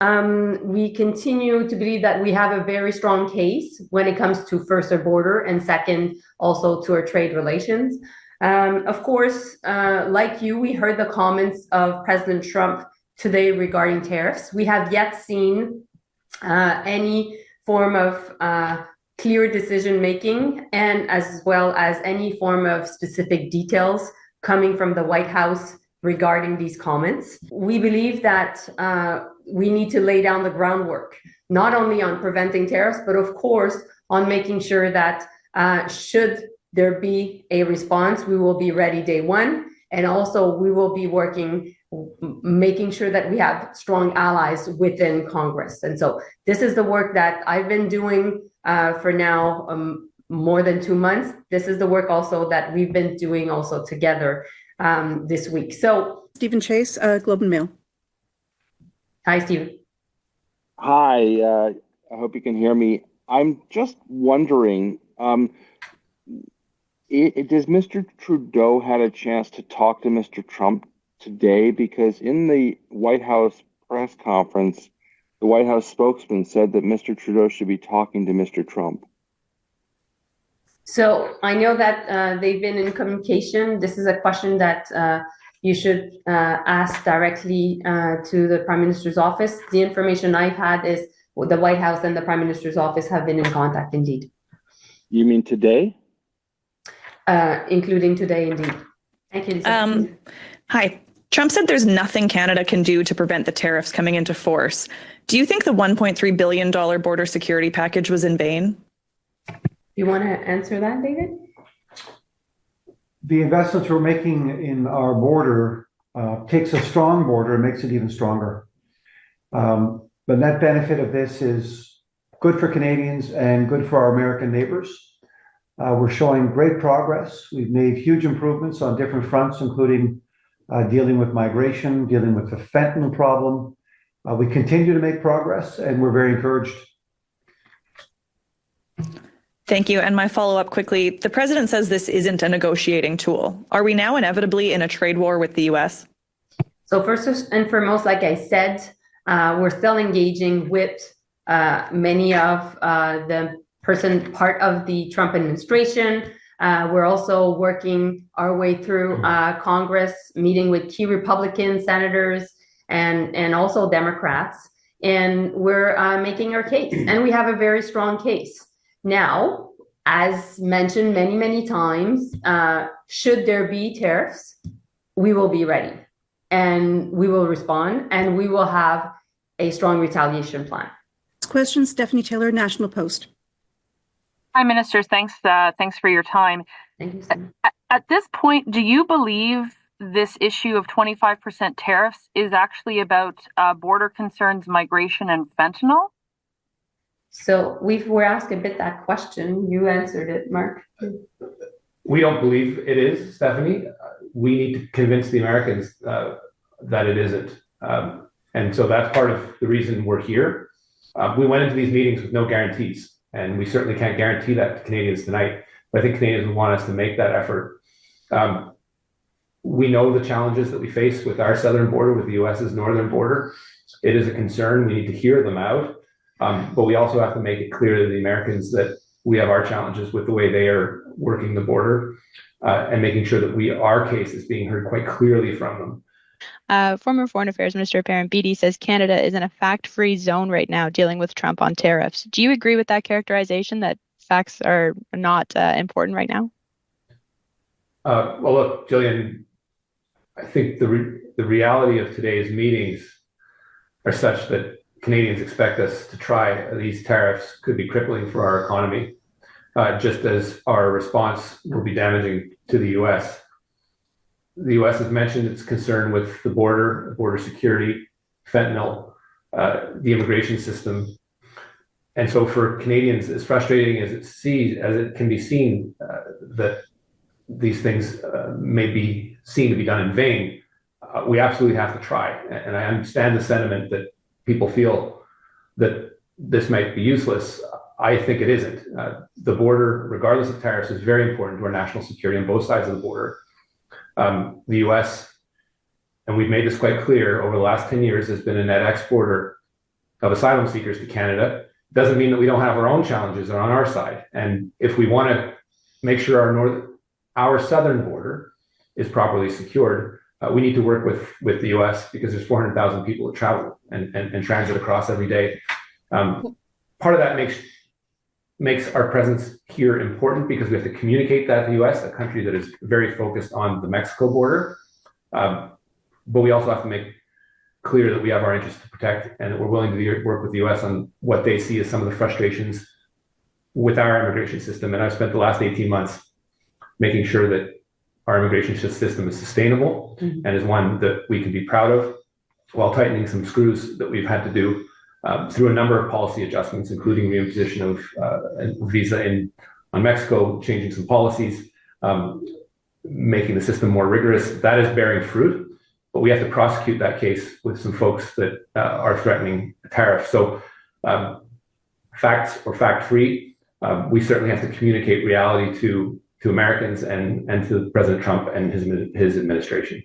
We continue to believe that we have a very strong case when it comes to first our border and second also to our trade relations. Of course, like you, we heard the comments of President Trump today regarding tariffs. We have yet seen any form of clear decision making and as well as any form of specific details coming from the White House regarding these comments. We believe that we need to lay down the groundwork, not only on preventing tariffs, but of course on making sure that should there be a response, we will be ready day one. And also we will be working, making sure that we have strong allies within Congress. And so this is the work that I've been doing for now more than 2 months. This is the work also that we've been doing also together this week. So Stephen Chase, Globe and Mail. Hi, Stephen. Hi, I hope you can hear me. I'm just wondering, does Mr. Trudeau had a chance to talk to Mr. Trump today? Because in the White House press conference, the White House spokesman said that Mr. Trudeau should be talking to Mr. Trump. So I know that they've been in communication. This is a question that you should ask directly to the Prime Minister's office. The information I've had is the White House and the Prime Minister's office have been in contact indeed. You mean today? Including today, indeed. Thank you, Lisa. Hi. Trump said there's nothing Canada can do to prevent the tariffs coming into force. Do you think the $1.3 billion border security package was in vain? You want to answer that, David? The investments we're making in our border takes a strong border and makes it even stronger. The net benefit of this is good for Canadians and good for our American neighbors. We're showing great progress. We've made huge improvements on different fronts, including dealing with migration, dealing with the fentanyl problem. We continue to make progress, and we're very encouraged. Thank you. And my follow-up quickly, the president says this isn't a negotiating tool. Are we now inevitably in a trade war with the U.S.? So first and foremost, like I said, we're still engaging with many of the part of the Trump administration. We're also working our way through Congress, meeting with key Republican senators and also Democrats. And we're making our case. And we have a very strong case. Now, as mentioned many, many times, should there be tariffs, we will be ready. And we will respond. And we will have a strong retaliation plan. Next question, Stephanie Taylor, National Post. Hi, Ministers. Thanks for your time. Thank you, Steve. At this point, do you believe this issue of 25% tariffs is actually about border concerns, migration, and fentanyl? So we were asked a bit that question. You answered it, Marc. We don't believe it is, Stephanie. We need to convince the Americans that it isn't. And so that's part of the reason we're here. We went into these meetings with no guarantees. And we certainly can't guarantee that to Canadians tonight, but I think Canadians would want us to make that effort. We know the challenges that we face with our southern border, with the US's northern border. It is a concern. We need to hear them out. But we also have to make it clear to the Americans that we have our challenges with the way they are working the border and making sure that our case is being heard quite clearly from them. Former Foreign Affairs Minister Perrin Beatty says Canada is in a fact-free zone right now dealing with Trump on tariffs. Do you agree with that characterization, that facts are not important right now? Well, look, Jillian, I think the reality of today's meetings are such that Canadians expect us to try. These tariffs could be crippling for our economy, just as our response will be damaging to the U.S. The U.S. has mentioned its concern with the border security, fentanyl, the immigration system. And so for Canadians, as frustrating as it can be seen that these things may be seen to be done in vain, we absolutely have to try. And I understand the sentiment that people feel that this might be useless. I think it isn't. The border, regardless of tariffs, is very important to our national security on both sides of the border. The U.S., and we've made this quite clear, over the last 10 years has been a net exporter of asylum seekers to Canada doesn't mean that we don't have our own challenges on our side. And if we want to make sure our southern border is properly secured, we need to work with the U.S. because there's 400,000 people that travel and transit across every day. Part of that makes our presence here important because we have to communicate that to the U.S., a country that is very focused on the Mexico border. But we also have to make clear that we have our interests to protect and that we're willing to work with the U.S. on what they see as some of the frustrations with our immigration system. And I've spent the last 18 months making sure that our immigration system is sustainable and is one that we can be proud of, while tightening some screws that we've had to do through a number of policy adjustments, including reimposition of visa on Mexico, changing some policies, making the system more rigorous. That is bearing fruit, but we have to prosecute that case with some folks that are threatening a tariff. So facts or fact-free, we certainly have to communicate reality to Americans and to President Trump and his administration.